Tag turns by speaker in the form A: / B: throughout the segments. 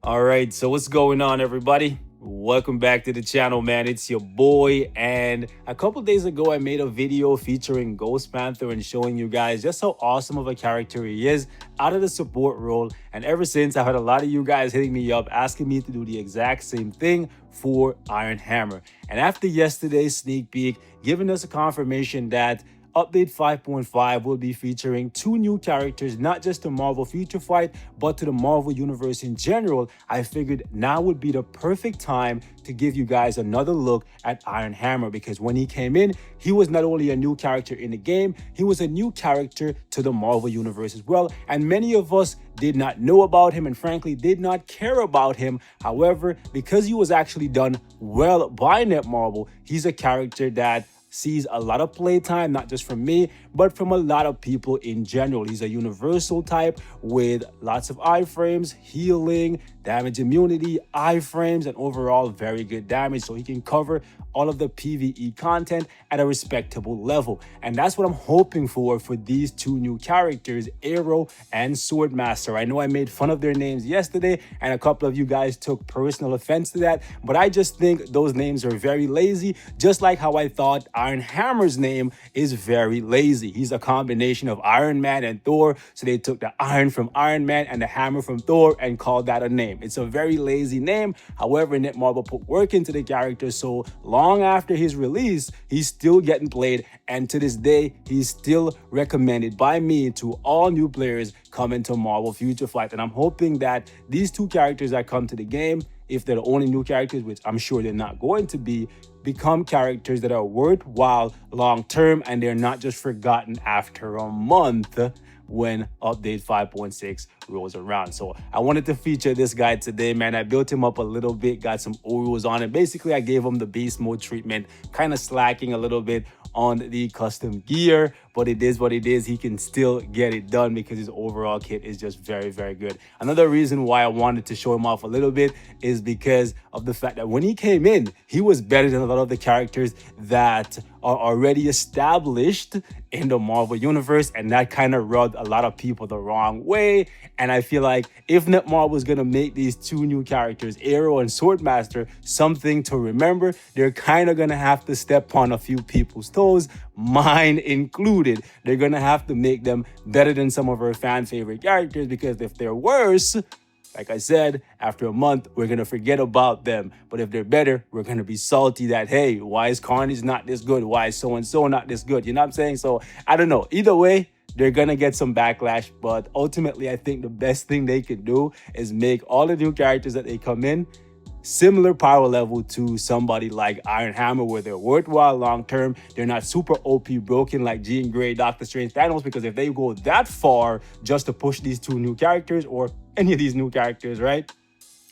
A: All right, so what's going on, everybody? Welcome back to the channel, man. It's your boy. And a couple days ago, I made a video featuring Ghost Panther and showing you guys just how awesome of a character he is out of the support role. And ever since, I had a lot of you guys hitting me up asking me to do the exact same thing for Iron Hammer. And after yesterday's sneak peek, giving us a confirmation that Update 5.5 will be featuring 2 new characters, not just to Marvel Future Fight, but to the Marvel Universe in general. I figured now would be the perfect time to give you guys another look at Iron Hammer, because when he came in, he was not only a new character in the game, he was a new character to the Marvel Universe as well. And many of us did not know about him and frankly did not care about him. However, because he was actually done well by Netmarble, he's a character that sees a lot of playtime, not just from me, but from a lot of people in general. He's a universal type with lots of iframes, healing, damage immunity, iframes, and overall very good damage. So he can cover all of the PvE content at a respectable level. And that's what I'm hoping for these 2 new characters, AERO and Swordmaster. I know I made fun of their names yesterday, and a couple of you guys took personal offense to that, but I just think those names are very lazy, just like how I thought Iron Hammer's name is very lazy. He's a combination of Iron Man and Thor, so they took the iron from Iron Man and the hammer from Thor and called that a name. It's a very lazy name. However, Netmarble put work into the character, so long after his release, he's still getting played, and to this day, he's still recommended by me to all new players coming to Marvel Future Fight. And I'm hoping that these 2 characters that come to the game, if they're the only new characters, which I'm sure they're not going to be, become characters that are worthwhile long term, and they're not just forgotten after a month when update 5.6 rolls around. So I wanted to feature this guy today, man. I built him up a little bit, got some Oreos on it. Basically, I gave him the beast mode treatment, kind of slacking a little bit on the custom gear, but it is what it is. He can still get it done because his overall kit is just very, very good. Another reason why I wanted to show him off a little bit is because of the fact that when he came in, he was better than a lot of the characters that are already established in the Marvel Universe, and that kind of rubbed a lot of people the wrong way. And I feel like if Netmarble was going to make these 2 new characters, AERO and Swordmaster, something to remember, they're kind of going to have to step on a few people's toes, mine included. They're going to have to make them better than some of our fan favorite characters, because if they're worse, like I said, after a month, we're going to forget about them. But if they're better, we're going to be salty that, hey, why is Carnage not this good? Why is so-and-so not this good? You know what I'm saying? So I don't know. Either way, they're going to get some backlash. But ultimately, I think the best thing they could do is make all the new characters that they come in similar power level to somebody like Iron Hammer, where they're worthwhile long term. They're not super OP broken like Jean Grey, Doctor Strange, Thanos, because if they go that far just to push these 2 new characters or any of these new characters, right,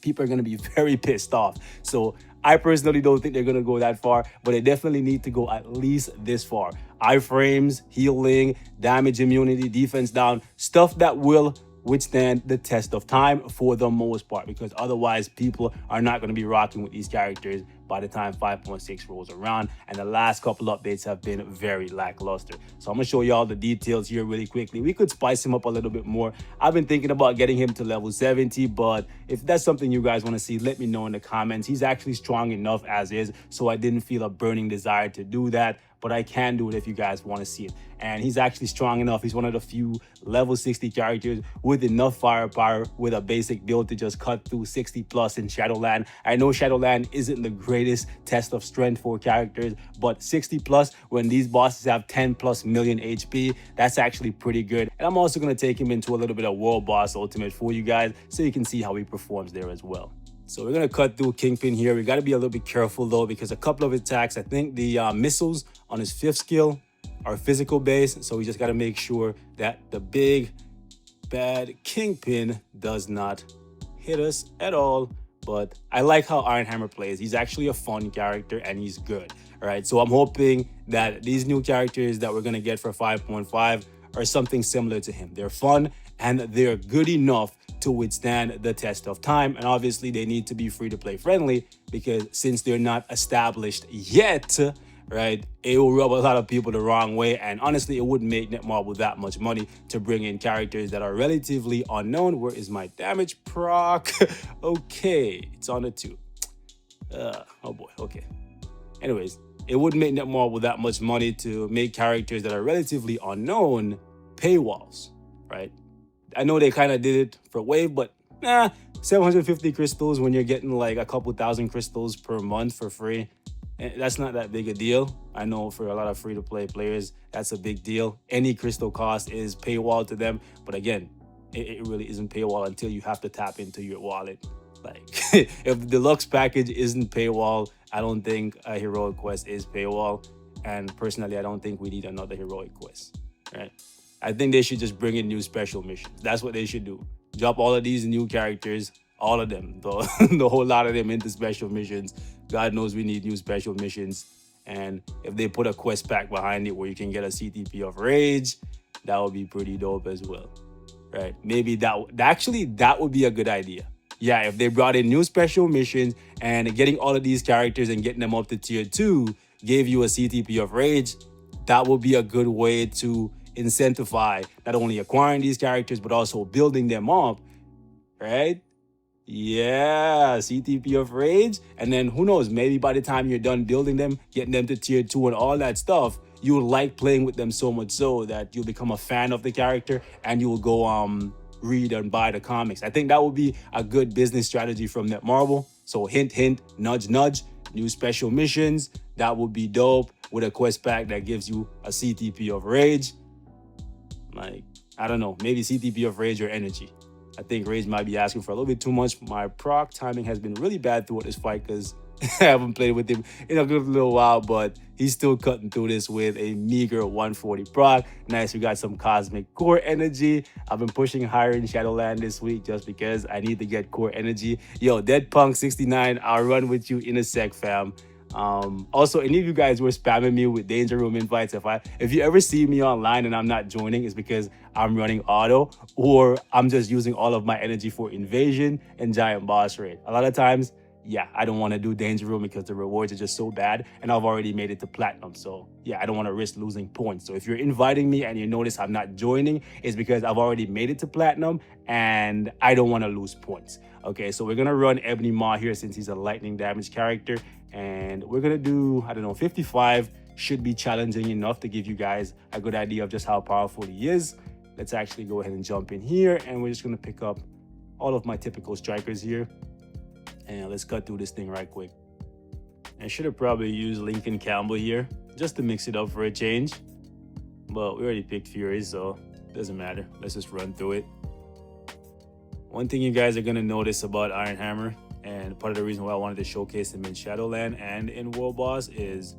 A: people are going to be very pissed off. So I personally don't think they're going to go that far, but they definitely need to go at least this far. Iframes, healing, damage immunity, defense down, stuff that will withstand the test of time for the most part, because otherwise people are not going to be rocking with these characters by the time 5.6 rolls around. And the last couple updates have been very lackluster. So I'm gonna show y'all the details here really quickly. We could spice him up a little bit more. I've been thinking about getting him to level 70, but if that's something you guys want to see, let me know in the comments. He's actually strong enough as is, so I didn't feel a burning desire to do that, but I can do it if you guys want to see it. And he's actually strong enough. He's one of the few level 60 characters with enough firepower with a basic build to just cut through 60 plus in Shadowland. I know Shadowland isn't the greatest test of strength for characters, but 60 plus when these bosses have 10 plus million HP, that's actually pretty good. And I'm also going to take him into a little bit of World Boss Ultimate for you guys so you can see how he performs there as well. So we're going to cut through Kingpin here. We got to be a little bit careful though, because a couple of attacks, I think the missiles on his 5th skill are physical based. So we just got to make sure that the big bad Kingpin does not hit us at all. But I like how Iron Hammer plays. He's actually a fun character and he's good. All right. So I'm hoping that these new characters that we're going to get for 5.5 are something similar to him. They're fun and they're good enough to withstand the test of time. And obviously they need to be free to play friendly, because since they're not established yet, right? It will rub a lot of people the wrong way. And honestly, it wouldn't make Netmarble that much money to bring in characters that are relatively unknown. Where is my damage proc? Okay, it's on the 2. Oh boy, okay. Anyways, it wouldn't make Netmarble that much money to make characters that are relatively unknown paywalls, right? I know they kind of did it for Wave, but 750 crystals when you're getting like a couple thousand crystals per month for free, that's not that big a deal. I know for a lot of free-to-play players, that's a big deal. Any crystal cost is paywall to them, but again, it really isn't paywall until you have to tap into your wallet. Like, if the deluxe package isn't paywall, I don't think a heroic quest is paywall. And personally, I don't think we need another heroic quest, right? I think they should just bring in new special missions. That's what they should do. Drop all of these new characters, all of them, the whole lot of them into special missions. God knows we need new special missions. And if they put a quest pack behind it where you can get a CTP of Rage, that would be pretty dope as well, right? Maybe that would be a good idea. Yeah, if they brought in new special missions and getting all of these characters and getting them up to tier 2 gave you a CTP of Rage, that would be a good way to incentivize not only acquiring these characters, but also building them up, right? Yeah, CTP of Rage. And then who knows, maybe by the time you're done building them, getting them to tier 2 and all that stuff, you'll like playing with them so much so that you'll become a fan of the character and you will go read and buy the comics. I think that would be a good business strategy from Netmarble. So hint, hint, nudge, nudge, new special missions. That would be dope with a quest pack that gives you a CTP of Rage. Like, I don't know, maybe CTP of Rage or Energy. I think Rage might be asking for a little bit too much. My proc timing has been really bad throughout this fight because I haven't played with him in a good little while, but he's still cutting through this with a meager 140 proc. Nice, we got some Cosmic Core Energy. I've been pushing higher in Shadowland this week just because I need to get Core Energy. Yo, Dead Punk 69, I'll run with you in a sec, fam. Also, any of you guys were spamming me with Danger Room invites. If you ever see me online and I'm not joining, it's because I'm running auto or I'm just using all of my energy for invasion and giant boss raid. A lot of times, yeah, I don't want to do Danger Room because the rewards are just so bad and I've already made it to platinum. So yeah, I don't want to risk losing points. So if you're inviting me and you notice I'm not joining, it's because I've already made it to platinum and I don't want to lose points. Okay, so we're going to run Ebony Maw here since he's a lightning damage character. And we're going to do, I don't know, 55 should be challenging enough to give you guys a good idea of just how powerful he is. Let's actually go ahead and jump in here. And we're just going to pick up all of my typical strikers here. And let's cut through this thing right quick. I should have probably used Lincoln Campbell here just to mix it up for a change. But we already picked Fury, so it doesn't matter. Let's just run through it. One thing you guys are going to notice about Iron Hammer, and part of the reason why I wanted to showcase him in Shadowland and in World Boss, is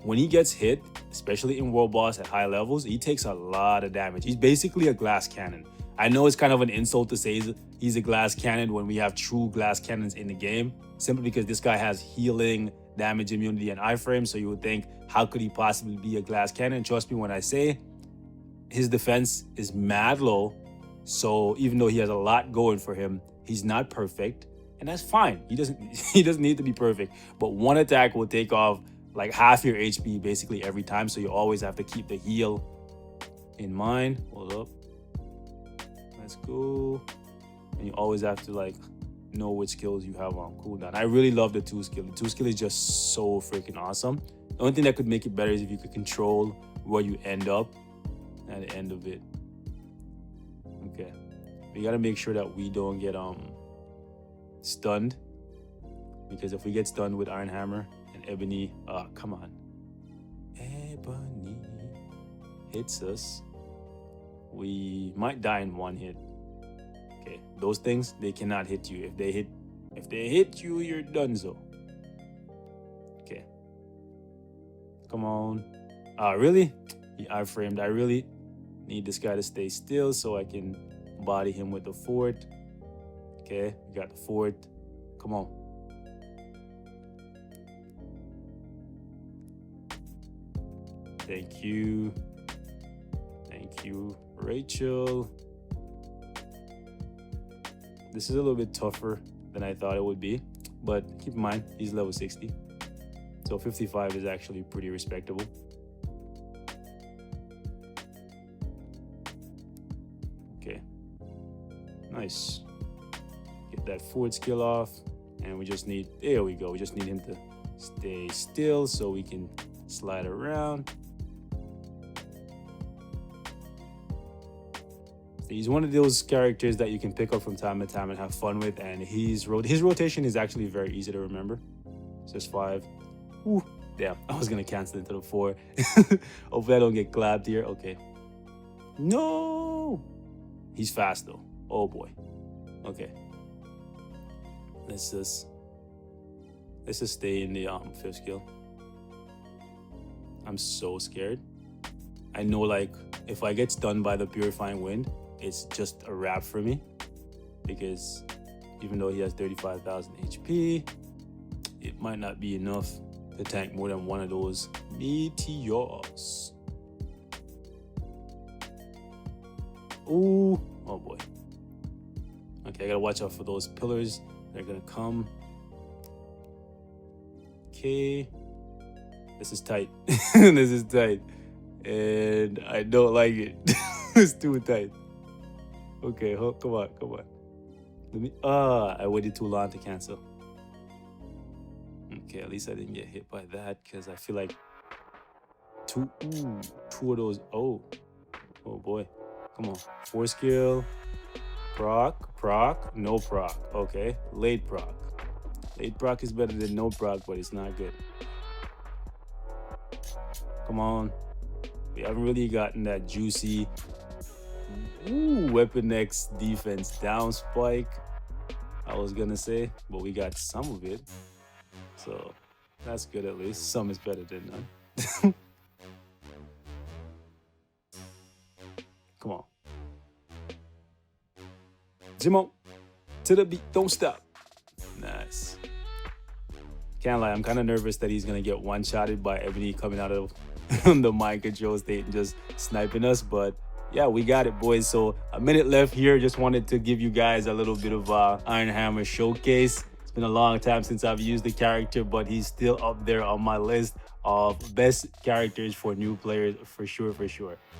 A: when he gets hit, especially in World Boss at high levels, he takes a lot of damage. He's basically a glass cannon. I know it's kind of an insult to say he's a glass cannon when we have true glass cannons in the game, simply because this guy has healing, damage, immunity, and iframe. So you would think, how could he possibly be a glass cannon? Trust me when I say his defense is mad low. So even though he has a lot going for him, he's not perfect. And that's fine. He doesn't need to be perfect. But one attack will take off like half your HP basically every time. So you always have to keep the heal in mind. Hold up. Let's go. And you always have to like know which skills you have on cooldown. I really love the 2 skill. The 2 skill is just so freaking awesome. The only thing that could make it better is if you could control where you end up at the end of it. Okay. We gotta make sure that we don't get stunned, because if we get stunned with Iron Hammer and Ebony, come on, Ebony hits us, we might die in one hit. Okay, those things, they cannot hit you. If they hit you, you're donezo. Okay, come on. Really? I framed. I really need this guy to stay still so I can body him with the fort. Okay, we got the fort. Come on. Thank you. Thank you, Rachel. This is a little bit tougher than I thought it would be, but keep in mind, he's level 60. So 55 is actually pretty respectable. Okay, nice. Get that forward skill off, and we just need, there we go, we just need him to stay still so we can slide around. So he's one of those characters that you can pick up from time to time and have fun with, and his rotation is actually very easy to remember. So it's 5. Ooh, damn, I was gonna cancel into the 4. Hopefully I don't get clapped here. Okay. No! He's fast though. Oh boy. Okay. Let's just stay in the 5th skill. I'm so scared. I know, like, if I get stunned by the purifying wind, it's just a wrap for me, because even though he has 35,000 HP, it might not be enough to tank more than one of those meteors. Ooh, oh boy. Okay, I gotta watch out for those pillars. They're gonna come. Okay. This is tight. This is tight. And I don't like it. It's too tight. Okay, come on. Let me, I waited too long to cancel. Okay, at least I didn't get hit by that, because I feel like two of those. Oh boy. Come on. 4 skill. Proc, no proc. Okay, late proc. Late proc is better than no proc, but it's not good. Come on. We haven't really gotten that juicy Weapon X defense down spike, I was gonna say, but we got some of it. So that's good at least. Some is better than none. Come on. Jimmo, to the beat, don't stop. Nice. Can't lie, I'm kind of nervous that he's gonna get one-shotted by Ebony coming out of the mind control state and just sniping us, but yeah, we got it, boys. So a minute left here. Just wanted to give you guys a little bit of Iron Hammer showcase. It's been a long time since I've used the character, but he's still up there on my list of best characters for new players, for sure,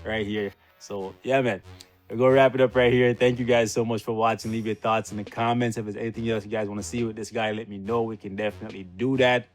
A: right here. So yeah, man, we're gonna wrap it up right here. Thank you guys so much for watching. Leave your thoughts in the comments. If there's anything else you guys want to see with this guy, let me know. We can definitely do that.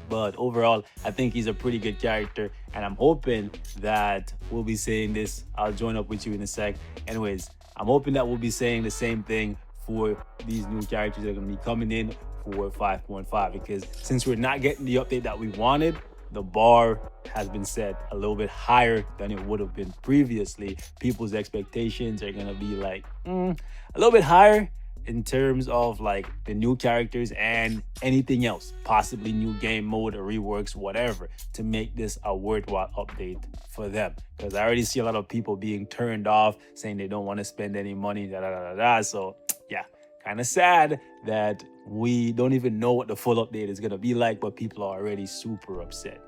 A: But overall, I think he's a pretty good character, and I'm hoping that we'll be saying this. I'll join up with you in a sec. Anyways, I'm hoping that we'll be saying the same thing for these new characters that are going to be coming in for 5.5, because since we're not getting the update that we wanted, the bar has been set a little bit higher than it would have been previously. People's expectations are going to be like a little bit higher in terms of like the new characters and anything else, possibly new game mode or reworks, whatever, to make this a worthwhile update for them. Because I already see a lot of people being turned off, saying they don't want to spend any money, So yeah, kind of sad that we don't even know what the full update is gonna be like, but people are already super upset.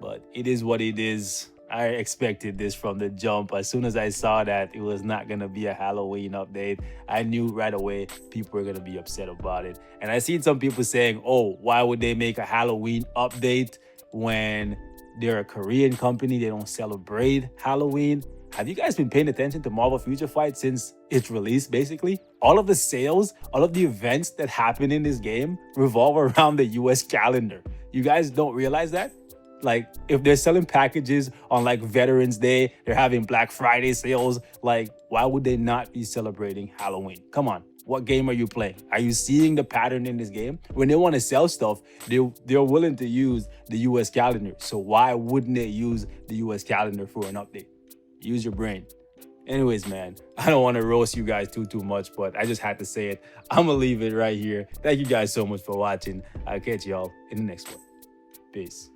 A: But it is what it is. I expected this from the jump. As soon as I saw that it was not going to be a Halloween update, I knew right away people were going to be upset about it. And I seen some people saying, oh, why would they make a Halloween update when they're a Korean company? They don't celebrate Halloween. Have you guys been paying attention to Marvel Future Fight since its release, basically? All of the sales, all of the events that happen in this game revolve around the US calendar. You guys don't realize that? Like, if they're selling packages on like Veterans Day, they're having Black Friday sales, like, why would they not be celebrating Halloween? Come on, what game are you playing? Are you seeing the pattern in this game? When they want to sell stuff, they're willing to use the US calendar. So why wouldn't they use the US calendar for an update? Use your brain. Anyways, man, I don't want to roast you guys too much, but I just had to say it. I'm gonna leave it right here. Thank you guys so much for watching. I'll catch y'all in the next one. Peace.